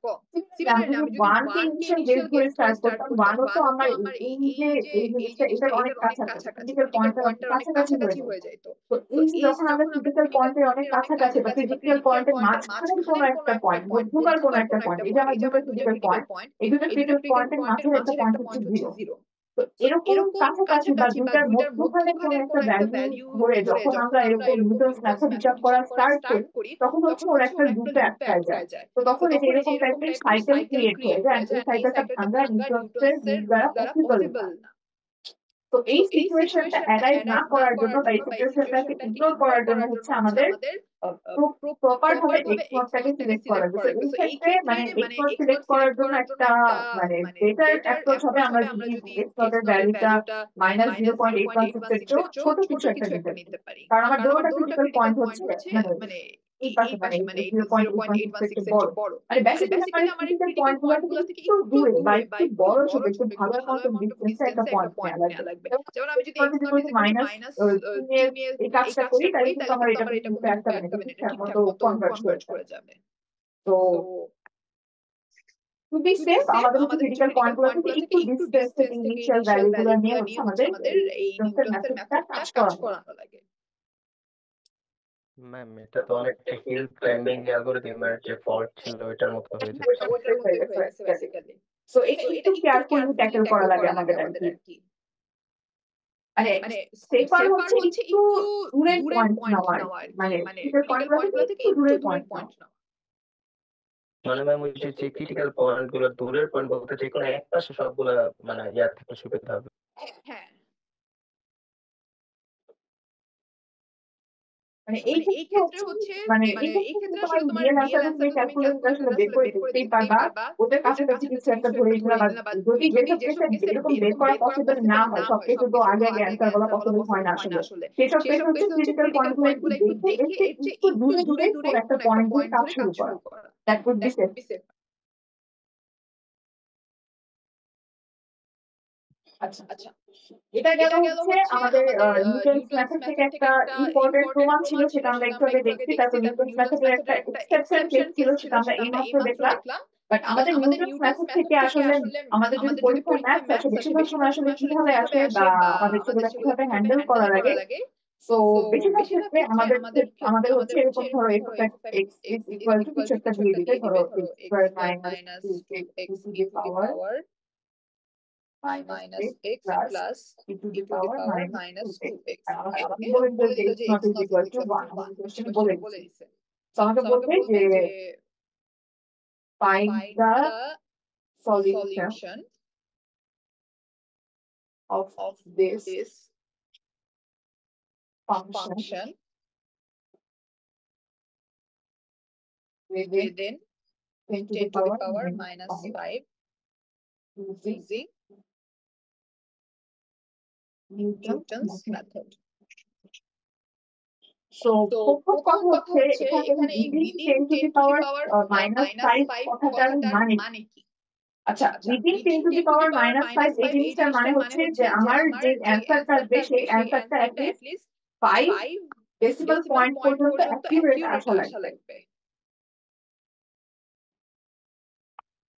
আমি যদি 1 কে ইনিশিয়াল গেস ধরে স্টার্ট করতাম, 1 ও তো আমার এই যে এই জিনিসটা এটার অনেক কাছাকাছি, ক্রিটিক্যাল পয়েন্টের অনেক কাছাকাছি হয়ে যায়। তো এই যে যখন আমরা ক্রিটিক্যাল পয়েন্টের অনেক কাছাকাছি বা ক্রিটিক্যাল পয়েন্টের মাঝখানের কোনো একটা পয়েন্ট, মধ্যকার কোনো একটা পয়েন্ট, এই যে আমার দুটো ক্রিটিক্যাল পয়েন্ট, এই দুটো ক্রিটিক্যাল পয়েন্টের মাঝের একটা পয়েন্ট হচ্ছে 0। তো এরকম কাছাকাছি বা দুটার মধ্যখানে কোনো একটা ভ্যালু ধরে যখন আমরা এরকম নিউটনস মেথড হিসাব করা স্টার্ট করি, তখন হচ্ছে ওর একটা রুটে আটকায় যায়। তো তখন এই যে এরকম টাইপের সাইকেল ক্রিয়েট হয়ে যায়, এই সাইকেলটা ভাঙা নিউটনসের রুল দ্বারা পসিবল না। তো এই সিচুয়েশনটা অ্যারাইভ না করার জন্য বা এই সিচুয়েশনটাকে ইগনোর করার জন্য হচ্ছে আমাদের প্রপার ভাবে এক্স নটটাকে সিলেক্ট করা যায়। তো এই ক্ষেত্রে মানে এক্স নট সিলেক্ট করার জন্য একটা মানে বেটার অ্যাপ্রোচ হবে আমরা যদি এক্স নটের ভ্যালুটা -0.816 এর চেয়ে ছোট কিছু একটা নিতে পারি, কারণ আমার দুটোটা ক্রিটিক্যাল পয়েন্ট হচ্ছে মানে এই পাশে, মানে 0.816 এর চেয়ে বড়। মানে বেসিক্যালি আমার এই ক্রিটিক্যাল পয়েন্ট গুলো থেকে একটু দূরে বা একটু বড় ছোট একটু ভালো অ্যামাউন্ট অফ ডিসটেন্সে একটা পয়েন্ট নেওয়া লাগবে। যেমন আমি যদি এক্স নট -3 এর এই কাজটা করি, তাহলে কিন্তু আমার এটা কিন্তু একটা মিনিটে ঠিকঠাক মতো কনভার্জ হয়ে যাবে। তো টু বি সেফ আমাদের হচ্ছে ক্রিটিক্যাল পয়েন্ট গুলো থেকে একটু ডিসটেন্স থেকে ইনিশিয়াল ভ্যালু গুলো নিয়ে হচ্ছে আমাদের এই নিউটনের মেথডটা কাজ করানো লাগে। ম্যাম এটা তো অনেকটা হিল ক্লাইম্বিং অ্যালগরিদমের যে ফল্ট ছিল ওইটার মতো হয়ে যাচ্ছে। ওইটার মতোই হয়ে গেছে বেসিক্যালি। সো এটা একটু কেয়ারফুলি ট্যাকেল করা লাগে আমাদের আর কি। মানে সেফার হচ্ছে একটু দূরের পয়েন্ট নেওয়ার, মানে ক্রিটিক্যাল পয়েন্ট গুলো থেকে একটু দূরের পয়েন্ট নেওয়া। মানে ম্যাম ওই যে ক্রিটিক্যাল পয়েন্ট গুলো দূরের পয়েন্ট বলতে যে কোনো এক পাশে সবগুলা মানে ইয়ার থেকে সুবিধা হবে। হ্যাঁ, মানে এই ক্ষেত্রে হচ্ছে মানে এই ক্ষেত্রে তোমার রিয়েল অ্যান্সার তুমি ক্যালকুলেশন আসলে বের করে দেখতেই পারবা, ওদের কাছাকাছি কিছু একটা ধরে নিলাম। যদি যেসব কেসে এরকম বের করা পসিবল না হয়, সব কেসে তো আগে অ্যান্সার বলা পসিবল হয় না আসলে, সেসব কেসে হচ্ছে ক্রিটিক্যাল পয়েন্ট গুলো একটু দেখে এসে একটু দূরে দূরে কোন একটা পয়েন্ট দিয়ে কাজ শুরু করা, দ্যাট উড বি সেফ। আচ্ছা, এটা গেল হচ্ছে আমাদের নিউটনস মেথড থেকে একটা ইম্পর্টেন্ট প্রমাণ ছিল, সেটা আমরা একটু আগে দেখছি। তারপর নিউটনস মেথডের একটা এক্সেপশন কেস ছিল, সেটা আমরা এইমাত্র দেখলাম। বাট আমাদের নিউটনস মেথড থেকে আসলে আমাদের যদি পরীক্ষায় ম্যাথস আসে, বেশিরভাগ সময় আসলে কিভাবে আসে বা আমাদের সেগুলো কিভাবে হ্যান্ডেল করা লাগে। তো বেশিরভাগ ক্ষেত্রে আমাদের হচ্ছে এরকম, ধরো f of x is equal to কিছু একটা দিয়ে দিতে, ধরো x square minus 2x to the power minus x plus e to the power minus 2x. আমি বলে দিই যে x not is equal to 1, আমি কোশ্চেনে বলে দিচ্ছি। তো আমাকে বলবে যে find the solution of this function within 10 to the power minus 5 using Newton's method. So প্রথম কথা হচ্ছে এখানে within 10 to the power minus 5 কথাটার মানে কি? আচ্ছা, within 10 to the power minus 5 এই জিনিসটার মানে হচ্ছে যে আমার যে অ্যানসারটা আসবে সেই অ্যানসারটা at least 5 ডেসিমাল পয়েন্ট পর্যন্ত অ্যাকিউরেট আসা লাগবে।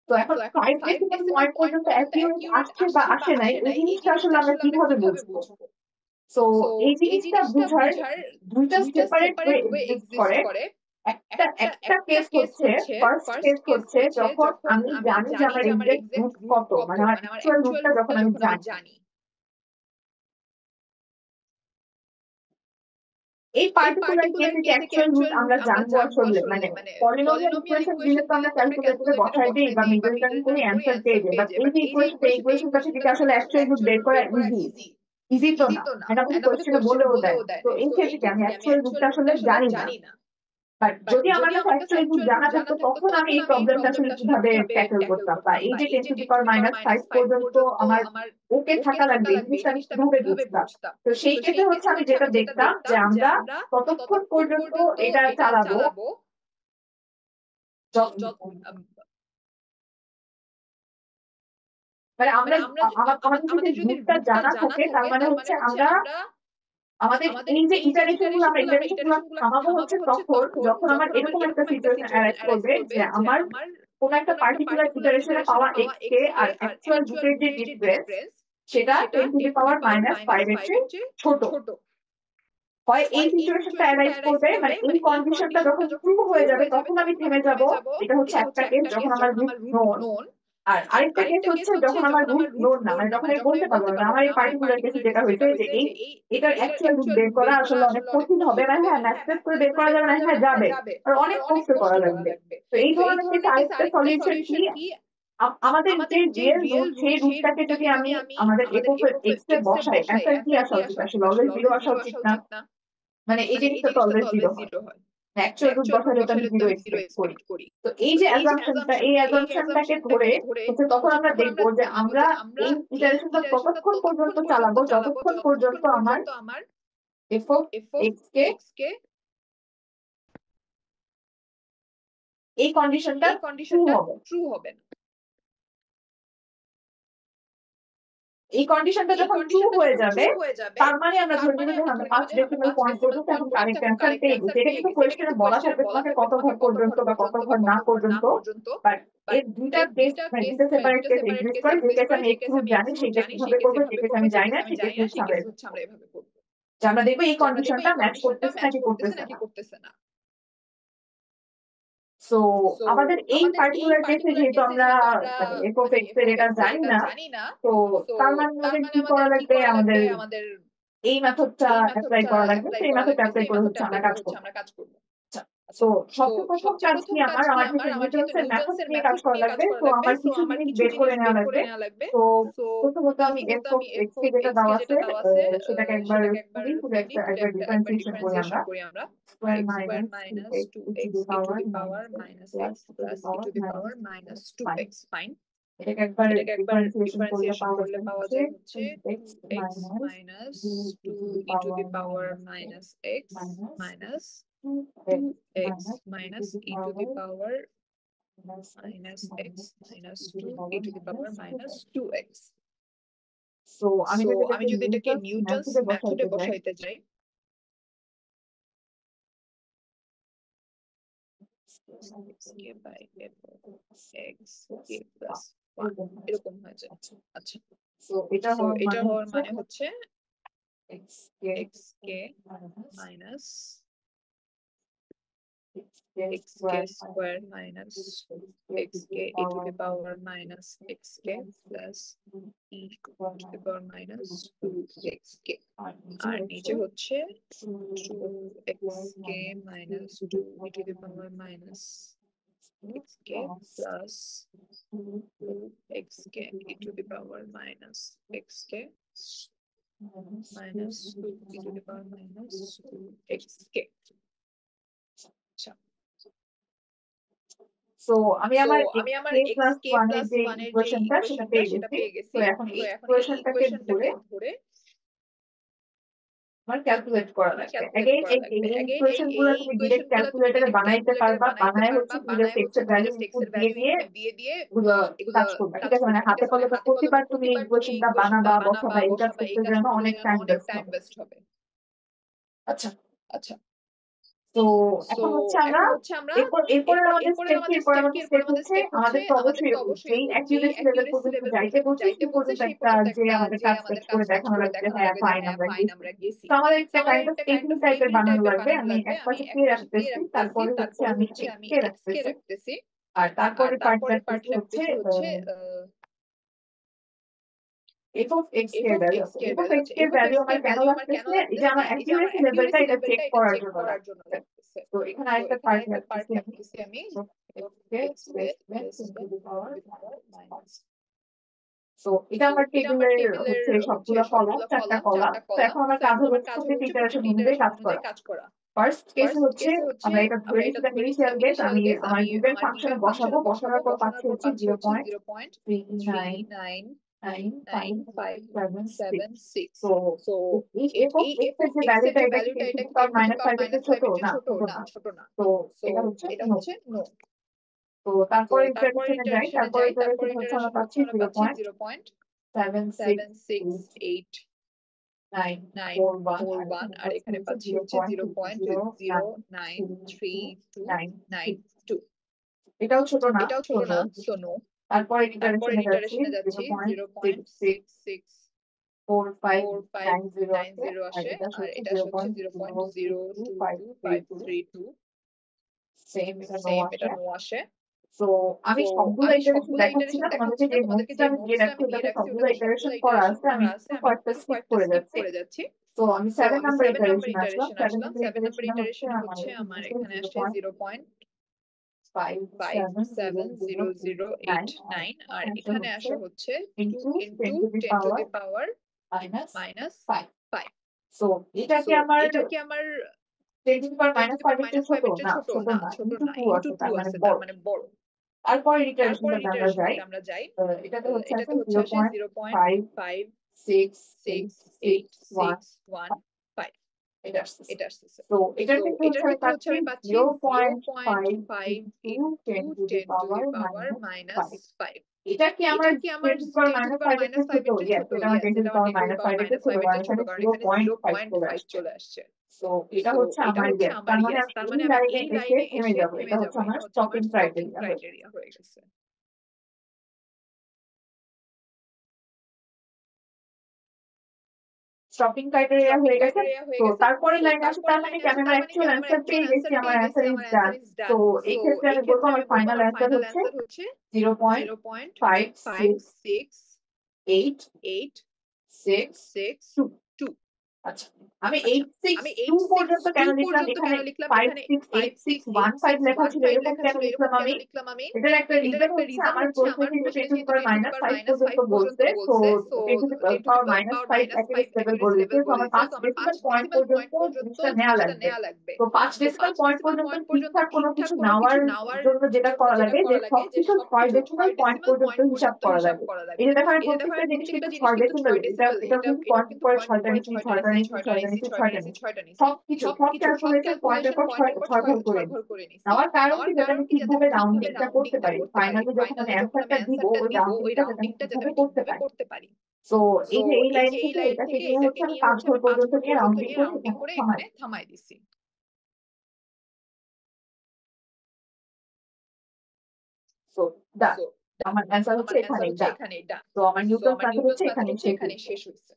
তো এখন 5 ডেসিমাল পয়েন্ট পর্যন্ত অ্যাকিউরেট আসছে বা আসে নাই, এই জিনিসটা আসলে আমরা কিভাবে বুঝবো? সো এই জিনিসটা বোঝার দুইটা সেপারেট ওয়ে এক্সিস্ট করে। একটা কেস হচ্ছে, ফার্স্ট কেস হচ্ছে যখন আমি জানি যে আমার এক্সাক্ট রুট কত, মানে আমার অ্যাকচুয়াল রুটটা যখন আমি জানি। এই পার্টিকুলার কেসে কি অ্যাকচুয়াল রুট আমরা জানবো আসলে, মানে পলিনোমিয়াল ইকুয়েশন দিলে তো আমরা ক্যালকুলেটরে বসাই দিই বা মিডল টার্ম করে অ্যান্সার পেয়ে যাই, বাট এই যে ইকুয়েশনটা থেকে কি আসলে অ্যাকচুয়াল রুট বের করা ইজি তো না, এটা আমাকে কোশ্চেনে বলেও দেয়। তো এই ক্ষেত্রে কি আমি অ্যাকচুয়াল রুটটা আসলে জানি না, বাট যদি আমার কাছে অ্যাকচুয়াল রুট জানা থাকতো তখন আমি এই প্রবলেমটা আসলে কিভাবে ট্যাকল করতাম, বা এই যে 10⁻⁵ পর্যন্ত আমার ওকে থাকা লাগবে এই জিনিসটা আমি কিভাবে বুঝতাম। তো সেই ক্ষেত্রে হচ্ছে আমি যেটা দেখতাম যে আমরা ততক্ষণ পর্যন্ত এটা চালাবো মানে আমাদের যদি রুটটা জানা থাকে, তার মানে হচ্ছে আমরা আমাদের এই যে ইটারেশন গুলো থামাবো হচ্ছে তখন যখন আমার এরকম একটা সিচুয়েশন অ্যারাইজ করবে যে আমার কোন একটা পার্টিকুলার ইটারেশনে পাওয়া এক্স কে আর অ্যাকচুয়াল রুটের যে ডিফারেন্স সেটা 10⁻⁵ এর চেয়ে ছোট হয়। এই সিচুয়েশনটা অ্যারাইজ করবে, মানে এই কন্ডিশনটা যখন ট্রু হয়ে যাবে তখন আমি থেমে যাব। এটা হচ্ছে একটা কেস যখন আমার রুট নোন, আর আরেকটা কেস হচ্ছে যখন আমার রুট নোন না, মানে যখন আমি বলতে পারবো না। আমার এই পার্টিকুলার কেসে যেটা হয়েছে যে এটার অ্যাকচুয়াল রুট বের করা আসলে অনেক কঠিন হবে, মানে হ্যাঁ ম্যাথমেটিক্স করে বের করা যাবে না, হ্যাঁ যাবে, আর অনেক কষ্ট করা লাগবে। তো এই ধরনের কেসে আরেকটা সলিউশন কি, আমাদের যে রিয়েল রুট সেই রুটটাকে যদি আমি আমাদের এক্স এ বসাই, অ্যান্সার কি আসা উচিত আসলে? অলওয়েজ 0 আসা উচিত না, মানে এই জিনিসটা তো অলওয়েজ 0 হয়, অ্যাকচুয়াল রুট বসালে তো আমি 0 এক্সপেক্ট করি। তো এই যে অ্যাজাম্পশনটা, এই অ্যাজাম্পশনটাকে ধরে হচ্ছে তখন আমরা দেখবো যে আমরা এই ইটারেশনটা ততক্ষণ পর্যন্ত চালাবো যতক্ষণ পর্যন্ত আমার এফ অফ এক্স কে এই কন্ডিশনটা ট্রু হবে। এই কন্ডিশনটা যখন ট্রু হয়ে যাবে তার মানে আমরা ধরে নিব যে আমরা 5 ডেসিমাল পয়েন্ট পর্যন্ত এখন কারেক্ট অ্যান্সার পেয়ে গেছি। এটা কিন্তু কোয়েশ্চেনে বলা থাকবে তোমাকে কত ঘর পর্যন্ত বা কত ঘর না পর্যন্ত, বাট এর দুইটা কেস, মানে দুইটা সেপারেট কেস এক্সিস্ট করে। যে কেস আমি এক্স রুট জানি সেই কেস কিভাবে করবো, যে কেস আমি জানি না সেই কেস হচ্ছে আমরা এভাবে করবো, যে আমরা দেখবো এই কন্ডিশনটা ম্যাচ করতেছে নাকি করতেছে না। সো আমাদের এই পার্টিকুলার কেসে যেহেতু আমরা মানে এফ অফ এক্স এর এটা জানি না, তো তার মানে আমাদের কি করা লাগবে, আমাদের এই মেথডটা অ্যাপ্লাই করা লাগবে। সেই মেথডটা অ্যাপ্লাই করে হচ্ছে আমরা কাজ করব। তো সবচেয়ে প্রথম কাজ কি, আমার যেহেতু নিউটনসের মেথড নিয়ে কাজ করা লাগবে, তো আমার কিছু জিনিস বের করে নেওয়া লাগবে। তো প্রথমত আমি এফ অফ এক্স কে যেটা দেওয়া আছে সেটাকে একবার একবার ডিফারেন্সিয়েশন করি আমরা। Square minus 2x to the power minus x plus e to the power minus 2x, fine. এটাকে একবার ডিফারেন্সিয়েশন করলে পাওয়া যায় হচ্ছে 2x minus 2e to the power minus x minus 2x minus e to the power minus x minus 2e to the power minus 2x। So আমি যদি এটাকে নিউটনস মেথডে বসাইতে যাই, k by f of x k plus 1 এরকম হয়ে যায়। আচ্ছা, সো এটা হওয়ার মানে হচ্ছে x k minus x k square minus x k e to the power minus x k plus e to the power minus 2x k, আর নিচে হচ্ছে 2x k minus 2 e to the power minus x k plus 2x k e to the power minus x k minus 2 e to the power minus 2x k। So আমি আমার x k plus 1 এর যে ইকুয়েশনটা সেটা পেয়ে গেছি। তো এখন এই ইকুয়েশনটাকে ধরে আমার ক্যালকুলেট করা লাগবে। अगेन এই ইকুয়েশনগুলো তুমি ডাইরেক্ট ক্যালকুলেটরে বানাইতে পারবা, বানায় হচ্ছে তুমি জাস্ট x এর ভ্যালু ইনপুট দিয়ে এগুলো কাজ করবা, ঠিক আছে? মানে হাতে কলমে প্রতিবার তুমি এই ইকুয়েশনটা বানাবা বসাবা, এই কাজ করতে গেলে অনেক টাইম ওয়েস্ট হবে। আচ্ছা, তো এখন হচ্ছে আমরা এরপরে আমাদের স্টেপ কি? এরপরে আমাদের স্টেপ হচ্ছে আমাদের তো অবশ্যই যেই অ্যাকিউরেসি লেভেল পর্যন্ত যাইতে বলছে সেই পর্যন্ত একটা যে আমাদের কাজ টেস্ট করে দেখানো লাগবে, হ্যাঁ ফাইন আমরা গেছি। তো আমাদের একটা কাইন্ড অফ টেকিং টাইপের বানানো লাগবে। আমি এক পাশে কে রাখতেছি, তারপরে হচ্ছে আমি এক্স কে রাখতেছি, আর তারপরে পার্ট রাখতেছি হচ্ছে এফ অফ এক্স কে ভ্যালু আছে। এফ অফ এক্স কে ভ্যালু আমার কেন লাগতেছে? এটা আমার অ্যাকিউরেসি লেভেলটা এটা চেক করার জন্য লাগতেছে। তো এখানে আরেকটা পার্ট রাখতেছি আমি, তো এটা আমার টেবিলের হচ্ছে সবগুলো কলাম, 4টা কলাম। তো এখন আমার কাজ হলো প্রত্যেকটা ইটারেশন অনুযায়ী কাজ করা। ফার্স্ট কেস হচ্ছে আমরা এটা ধরে নিচ্ছি এটা ইনিশিয়াল কেস, আমি আমার গিভেন ফাংশনে বসাবো, বসানোর পর পাচ্ছি হচ্ছে 0.3957 তো এই এফ অফ এক্স এর যে ভ্যালুটা এটা কি 10 টু দি পাওয়ার -5 এর চেয়ে ছোট? না, ছোট না। তো এটা হচ্ছে নো। তো তারপরে ইটারেশনে যাই, তারপরে ইটারেশনে হচ্ছে আমরা পাচ্ছি 0.768941 আর এখানে পাচ্ছি হচ্ছে 0.09332। এটাও ছোট না, সো নো। তারপরে ইটারেশনে যাচ্ছি 0.664590 আসে, আর এটা হচ্ছে 0.0225232। সেম, এটা নো আসে। তো আমি সবগুলো ইটারেশন দেখাচ্ছি না তোমাদেরকে, যে নোটসটা আমি দিয়ে রাখছি ওটাতে সবগুলো ইটারেশন করা আছে, আমি একটু কয়েকটা স্কিপ করে যাচ্ছি। তো আমি 7 নাম্বার ইটারেশন আসলাম। 7 নাম্বার ইটারেশনে হচ্ছে আমার এখানে আসছে 0.570089 আর এখানে আসে হচ্ছে into 10 to the power -5। So এটা কি আমার 10 টু দি পাওয়ার -5 এর চেয়ে ছোট? না, ছোট না, ইনটু 2 আছে, তার মানে বড়। তারপরে ইটারেশনটাতে আমরা যাই, এটাতে হচ্ছে আছে 0.56681 এটা আসছে। তো এটার থেকে হচ্ছে আমি পাচ্ছি 0.5 ইনটু 10 টু দি পাওয়ার -5। এটা কি আমার 10 টু দি পাওয়ার -5 এর চেয়ে ছোট? ইয়েস, এটা আমার 10 টু দি পাওয়ার -5 এর চেয়ে ছোট, কারণ এখানে 0.5 চলে আসছে। তো এটা হচ্ছে আমার ইয়েস, তার মানে আমি এই লাইনে এসে থেমে যাবো। এটা হচ্ছে আমার স্টপিং ক্রাইটেরিয়া হয়ে গেছে। স্টপিং ক্রাইটেরিয়া হয়ে গেছে। তো তারপরে লাইন আসে, তার মানে কি আমি আমার অ্যাকচুয়াল অ্যান্সার পেয়ে গেছি, আমার অ্যান্সার ইজ ডান। তো এই ক্ষেত্রে আমি বলবো আমার ফাইনাল অ্যান্সার হচ্ছে 0.568862। আচ্ছা, আমি 862 পর্যন্ত কেন লিখলাম? এখানে 568615 লেখা ছিল, এরকম কেন লিখলাম আমি? এটার একটা রিজন হচ্ছে আমার প্রশ্নে কিন্তু 10 টু দি পাওয়ার -5 পর্যন্ত বলছে। তো 10 to the power -5 accuracy level বলেছে, তো আমার 5 ডেসিমাল পয়েন্ট পর্যন্ত জিনিসটা নেওয়া লাগবে। তো 5 ডেসিমাল পয়েন্ট পর্যন্ত ঠিকঠাক কোনো কিছু নেওয়ার জন্য যেটা করা লাগে, যে সবকিছু 6 ডেসিমাল পয়েন্ট পর্যন্ত হিসাব করা লাগে। এই যে দেখো আমি প্রত্যেকটা জিনিস কিন্তু 6 ডেসিমাল, এটা কিন্তু পয়েন্ট পরে 6টা নিচ্ছি, 6টা নিচ্ছি, 6টা নিচ্ছি, 6টা নিচ্ছি, সবকিছু সব ক্যালকুলেশন পয়েন্টের পর 6 ভাগ করে নিচ্ছি। নেওয়ার কারণ কি? যাতে আমি ঠিকভাবে রাউন্ডিংটা করতে পারি, ফাইনালি যখন আমি অ্যান্সারটা দিব ওই রাউন্ডিংটা যাতে আমি ঠিকভাবে করতে পারি। তো এই যে এই লাইন থেকে এটাকে নিয়ে হচ্ছে আমি 5 ঘর পর্যন্ত নিয়ে রাউন্ডিং করে এখানে থামাই দিছি। সো ডান, আমার অ্যান্সার হচ্ছে এখানেই ডান। তো আমার নিউটনস মেথড হচ্ছে এখানে শেষ হয়েছে।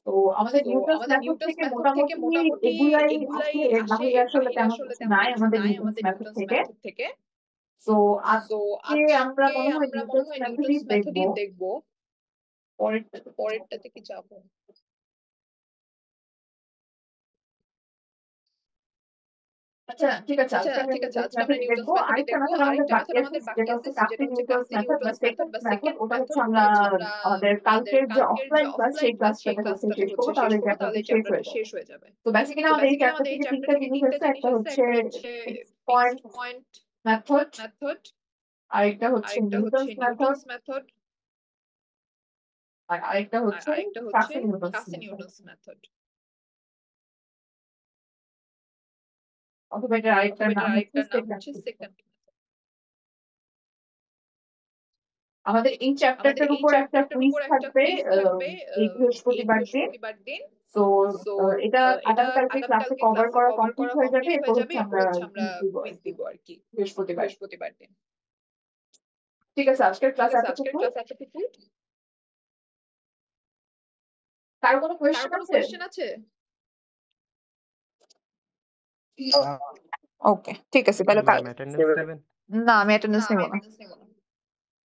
তো আমাদের নিউটনস মেথড থেকে মোটামুটি এগুলাই আসে, এর বাইরে আসলে তেমন কিছু নাই আমাদের নিউটনস মেথড থেকে। তো আজকে আমরা মনে হয় নিউটনস মেথডই দেখবো। পরেরটাতে কি যাবো? আচ্ছা ঠিক আছে, আজকে আমরা নিউটনস মেথডই দেখবো। আরেকটা মেথড আমাদের বাকি আছে, যেটা হচ্ছে কাসি নিউটনস মেথড বা সেকেন্ড মেথড। ওটা হচ্ছে আমরা আমাদের কালকের যে অফলাইন ক্লাস, সেই ক্লাসটাতে হচ্ছে শেষ করবো, তাহলে এই চ্যাপ্টারটা শেষ হয়ে যাবে। তো বেসিক্যালি আমাদের এই চ্যাপ্টার থেকে 3টা জিনিস আছে, একটা হচ্ছে ফিক্সড পয়েন্ট মেথড, আরেকটা হচ্ছে নিউটনস মেথড, আর আরেকটা হচ্ছে কাসি নিউটনস মেথড। অথবা এটা আরেকটার নাম হচ্ছে সেকেন্ড। আমাদের এই চ্যাপ্টারটার উপর একটা কুইজ থাকবে এই বৃহস্পতিবার দিন। তো এটা আগামীকালকে ক্লাসে কভার করা কমপ্লিট হয়ে যাবে, এরপর হচ্ছে আমরা কুইজ দিব আর কি বৃহস্পতিবার দিন। ঠিক আছে, আজকের ক্লাস এতটুকু। কারো কোনো কোয়েশ্চেন আছে? ওকে, ঠিক আছে তাহলে ম্যাম অ্যাটেন্ডেন্স নেবেন? না, আমি অ্যাটেন্ডেন্স নেব না।